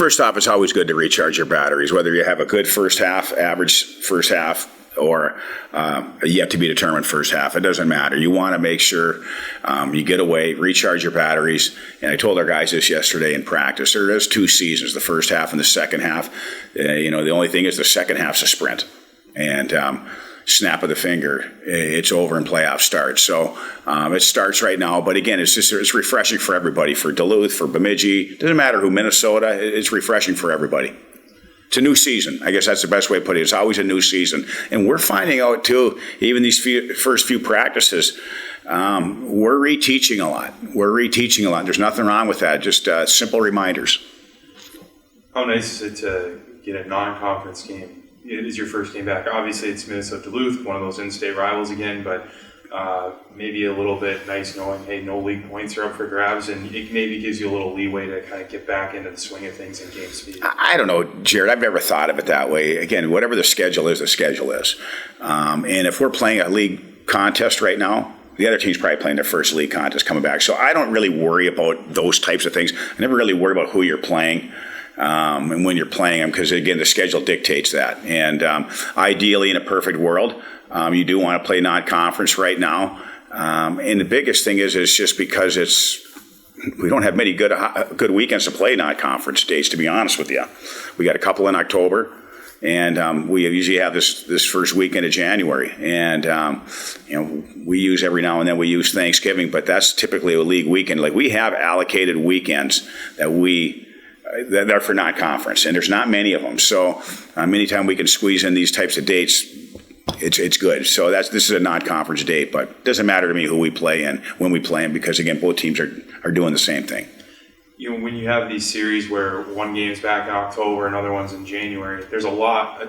first off, it's always good to recharge your batteries, whether you have a good first half, average first half, or a yet to be determined first half. It doesn't matter. You want to make sure you get away, recharge your batteries. And I told our guys this yesterday in practice. There is 2 seasons, the first half and the second half. The only thing is the second half's a sprint. And snap of the finger, it's over and playoff starts. So it starts right now. But again, it's refreshing for everybody, for Duluth, for Bemidji. It doesn't matter who, Minnesota. It's refreshing for everybody. It's a new season. I guess that's the best way to put it. It's always a new season. And we're finding out, too, even these first few practices, we're reteaching a lot. There's nothing wrong with that. Just simple reminders. How nice is it to get a non-conference game? It is your first game back. Obviously, it's Minnesota Duluth, one of those in-state rivals again, but maybe a little bit nice knowing, hey, no league points are up for grabs, and it maybe gives you a little leeway to kind of get back into the swing of things in game speed. I don't know, Jared. I've never thought of it that way. Again, whatever the schedule is, the schedule is. And if we're playing a league contest right now, the other team's probably playing their first league contest coming back. So I don't really worry about those types of things. I never really worry about who you're playing. And when you're playing them, because again, the schedule dictates that. And ideally, in a perfect world, you do want to play non-conference right now. And the biggest thing is just because we don't have many good weekends to play non-conference dates, to be honest with you. We got a couple in October, and we usually have this first weekend of January. And we use every now and then we use Thanksgiving, but that's typically a league weekend. Like, we have allocated weekends that are for non-conference, and there's not many of them. So anytime we can squeeze in these types of dates, it's good. So this is a non-conference date, but it doesn't matter to me who we play and when we play them, because again, both teams are doing the same thing. When you have these series where one game's back in October, another one's in January, there's a lot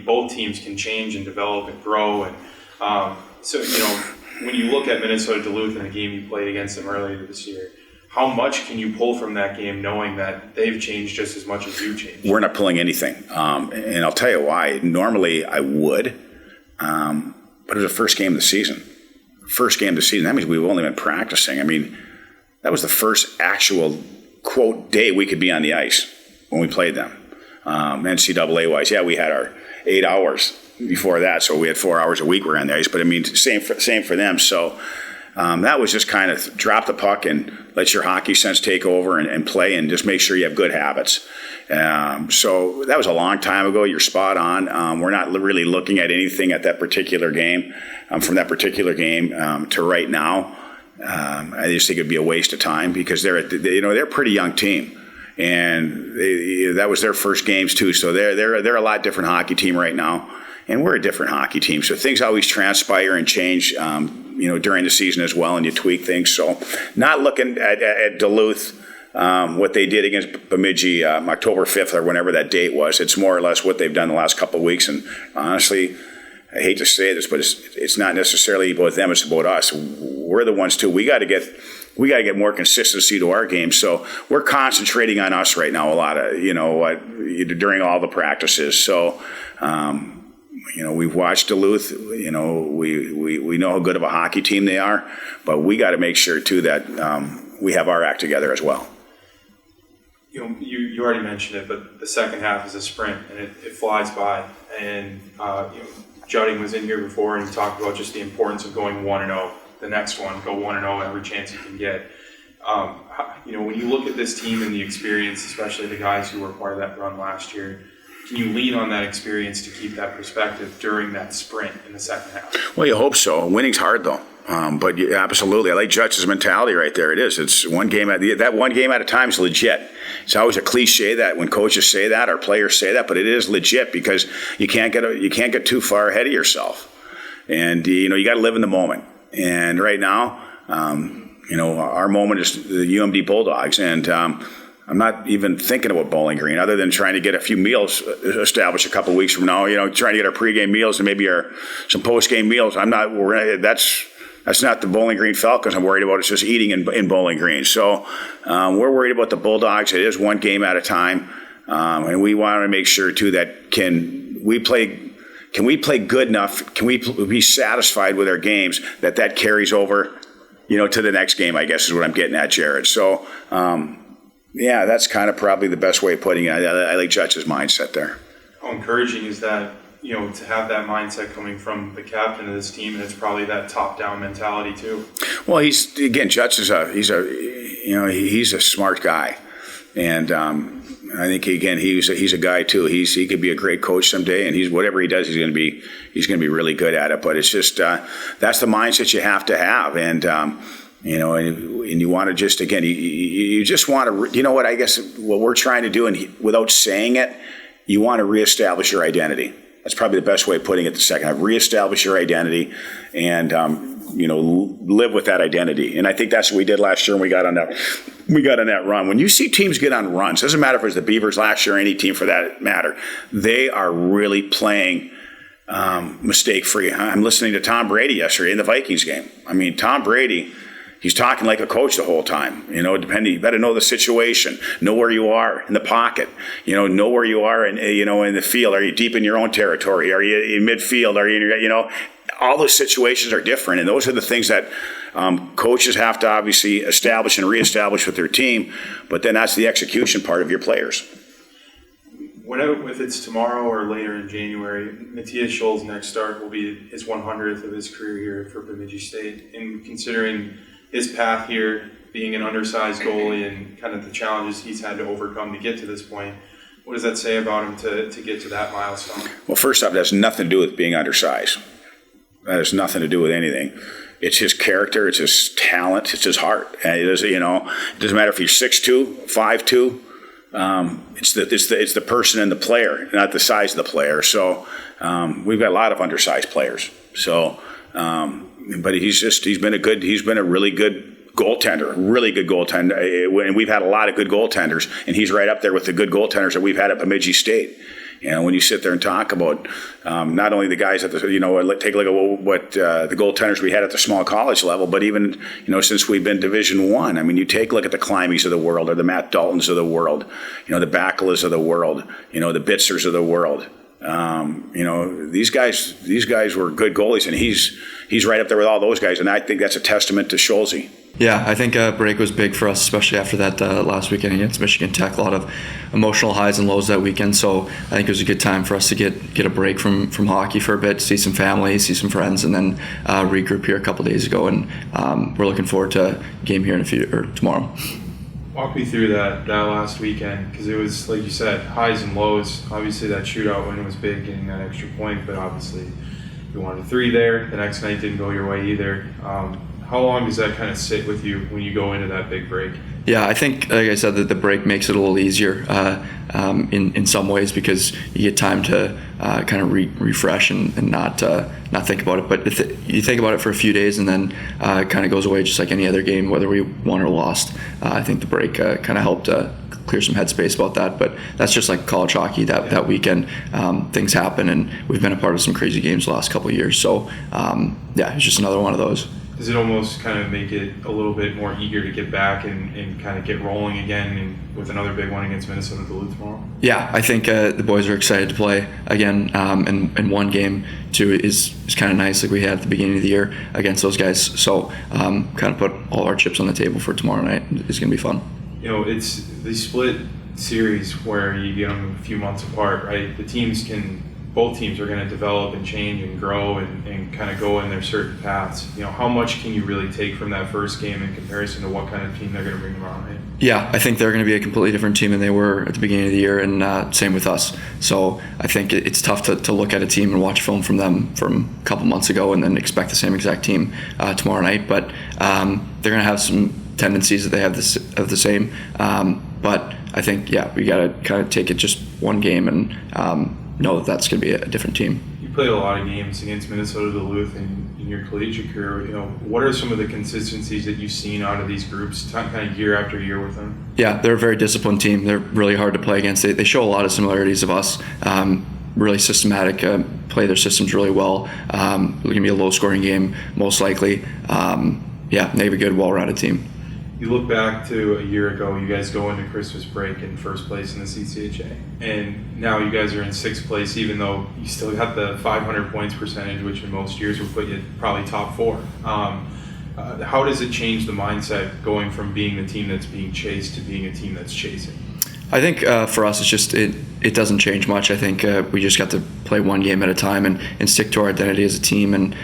both teams can change and develop and grow. And when you look at Minnesota Duluth in the game you played against them earlier this year, how much can you pull from that game knowing that they've changed just as much as you changed? We're not pulling anything. And I'll tell you why. Normally I would, but it was the first game of the season. That means we've only been practicing. I mean, that was the first actual, quote, day we could be on the ice when we played them. NCAA-wise, we had our 8 hours before that, so we had 4 hours a week we're on the ice. But I mean, same for them. So that was just kind of drop the puck and let your hockey sense take over and play, and just make sure you have good habits. So that was a long time ago. You're spot on. We're not really looking at anything at that particular game, from that particular game to right now. I just think it'd be a waste of time, because they're a pretty young team, and that was their first games too. So they're a lot different hockey team right now, and we're a different hockey team. So things always transpire and change, during the season as well, and you tweak things. So not looking at Duluth, what they did against Bemidji October 5th or whenever that date was. It's more or less what they've done the last couple of weeks. And honestly, I hate to say this, but it's not necessarily about them, it's about us. We're the ones too. We got to get more consistency to our game. So we're concentrating on us right now a lot of, during all the practices. So, we've watched Duluth. We know how good of a hockey team they are, but we got to make sure too that we have our act together as well. You already mentioned it, but the second half is a sprint, and it flies by. And Jutting was in here before, and he talked about just the importance of going 1-0. The next one, go 1-0 every chance you can get. When you look at this team and the experience, especially the guys who were part of that run last year, can you lean on that experience to keep that perspective during that sprint in the second half? Well, you hope so. Winning's hard, though. But absolutely, I like Judge's mentality right there. It is. It's one game at a time is legit. It's always a cliche that when coaches say that or players say that, but it is legit, because you can't get too far ahead of yourself, and you got to live in the moment. And right now, our moment is the UMD Bulldogs, and I'm not even thinking about Bowling Green, other than trying to get a few meals established a couple of weeks from now. Trying to get our pregame meals and maybe some postgame meals. That's not the Bowling Green Falcons I'm worried about. It's just eating in Bowling Green. So we're worried about the Bulldogs. It is one game at a time, and we want to make sure too that can we play good enough? Can we be satisfied with our games that carries over, to the next game? I guess is what I'm getting at, Jared. So. Yeah, that's kind of probably the best way of putting it. I like Judge's mindset there. How encouraging is that, to have that mindset coming from the captain of this team, and it's probably that top-down mentality too. Well, Judge is he's a smart guy, and I think he's a guy too. He could be a great coach someday, and whatever he does, he's going to be really good at it. But it's just that's the mindset you have to have, and you want to just you just want to I guess what we're trying to do, and without saying it, you want to reestablish your identity. That's probably the best way of putting it. The second half, reestablish your identity, and live with that identity. And I think that's what we did last year when we got on that run. When you see teams get on runs, doesn't matter if it's the Beavers last year or any team for that matter, they are really playing mistake-free. I'm listening to Tom Brady yesterday in the Vikings game. I mean, Tom Brady, he's talking like a coach the whole time. You better know the situation, know where you are in the pocket, know where you are in the field. Are you deep in your own territory? Are you in midfield? Are you all those situations are different, and those are the things that coaches have to obviously establish and reestablish with their team. But then that's the execution part of your players. If it's tomorrow or later in January, Matthias Scholl's next start will be his 100th of his career here for Bemidji State. And considering his path here, being an undersized goalie and kind of the challenges he's had to overcome to get to this point, what does that say about him to get to that milestone? Well, first off, it has nothing to do with being undersized. That has nothing to do with anything. It's his character, it's his talent, it's his heart. And it doesn't matter if he's 6'2", 5'2". It's the person and the player, not the size of the player. So we've got a lot of undersized players. So, but he's been a really good goaltender, and we've had a lot of good goaltenders, and he's right up there with the good goaltenders that we've had at Bemidji State. When you sit there and talk about not only the guys at the, take a look at what the goaltenders we had at the small college level, but even, since we've been Division I. I mean, you take a look at the Climeys of the world, or the Matt Daltons of the world, the Bacalas of the world, the Bitzers of the world. These guys were good goalies, and he's right up there with all those guys, and I think that's a testament to Scholze. Yeah, I think break was big for us, especially after that last weekend against Michigan Tech. A lot of emotional highs and lows that weekend, so I think it was a good time for us to get a break from hockey for a bit, see some family, see some friends, and then regroup here a couple days ago. And we're looking forward to a game here tomorrow. Walk me through that last weekend, because it was, like you said, highs and lows. Obviously, that shootout win was big, getting that extra point, but obviously you wanted 3 there. The next night didn't go your way either. How long does that kind of sit with you when you go into that big break? Yeah, I think, like I said, that the break makes it a little easier in some ways, because you get time to kind of refresh and not think about it. But you think about it for a few days, and then it kind of goes away just like any other game, whether we won or lost. I think the break kind of helped clear some headspace about that. But that's just like college hockey. That weekend, things happen, and we've been a part of some crazy games the last couple of years. So, it's just another one of those. Does it almost kind of make it a little bit more eager to get back and kind of get rolling again, and with another big one against Minnesota Duluth tomorrow? Yeah, I think the boys are excited to play again, and one game too is kind of nice, like we had at the beginning of the year against those guys. So kind of put all our chips on the table for tomorrow night. It's going to be fun. It's the split series where you get them a few months apart, right? Both teams are going to develop and change and grow and kind of go in their certain paths. How much can you really take from that first game in comparison to what kind of team they're going to bring around, right? Yeah, I think they're going to be a completely different team than they were at the beginning of the year, and same with us. So I think it's tough to look at a team and watch film from them from a couple months ago and then expect the same exact team tomorrow night. But they're going to have some tendencies that they have the same. But I think, we got to kind of take it just one game and know that that's going to be a different team. You played a lot of games against Minnesota Duluth in your collegiate career. What are some of the consistencies that you've seen out of these groups, kind of year after year with them? Yeah, they're a very disciplined team. They're really hard to play against. They show a lot of similarities of us. Really systematic, play their systems really well. It's going to be a low-scoring game, most likely. They have a good, well-rounded team. You look back to a year ago, you guys go into Christmas break in first place in the CCHA. And now you guys are in 6th place, even though you still got the 500 points percentage, which in most years would put you probably top 4. how does it change the mindset going from being the team that's being chased to being a team that's chasing? I think for us, it's just it doesn't change much. I think we just got to play one game at a time and stick to our identity as a team and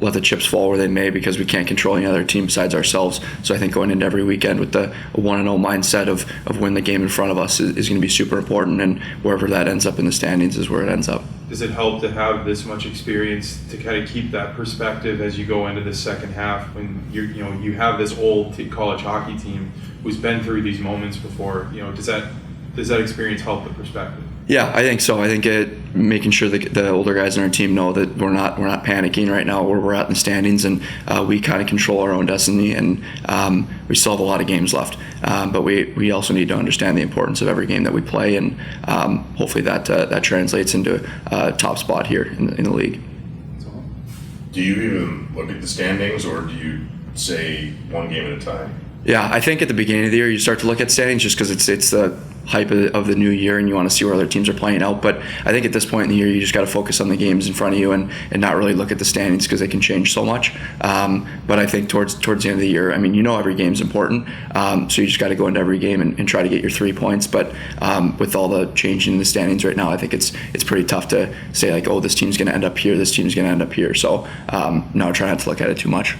let the chips fall where they may, because we can't control any other team besides ourselves. So I think going into every weekend with the 1-0 mindset of win the game in front of us is going to be super important, and wherever that ends up in the standings is where it ends up. Does it help to have this much experience to kind of keep that perspective as you go into the second half, when you have this old college hockey team who's been through these moments before? Does that experience help the perspective? Yeah, I think so. I think making sure the older guys in our team know that we're not panicking right now where we're at in the standings, and we kind of control our own destiny, and we still have a lot of games left. But we also need to understand the importance of every game that we play, and hopefully that translates into a top spot here in the league. Do you even look at the standings, or do you say one game at a time? Yeah, I think at the beginning of the year you start to look at standings just because it's the hype of the new year and you want to see where other teams are playing out. But I think at this point in the year you just got to focus on the games in front of you and not really look at the standings because they can change so much. But I think towards the end of the year, every game's important, so you just got to go into every game and try to get your 3 points. But with all the changing in the standings right now, I think it's pretty tough to say like, oh, this team's going to end up here, this team's going to end up here. So no, try not to look at it too much.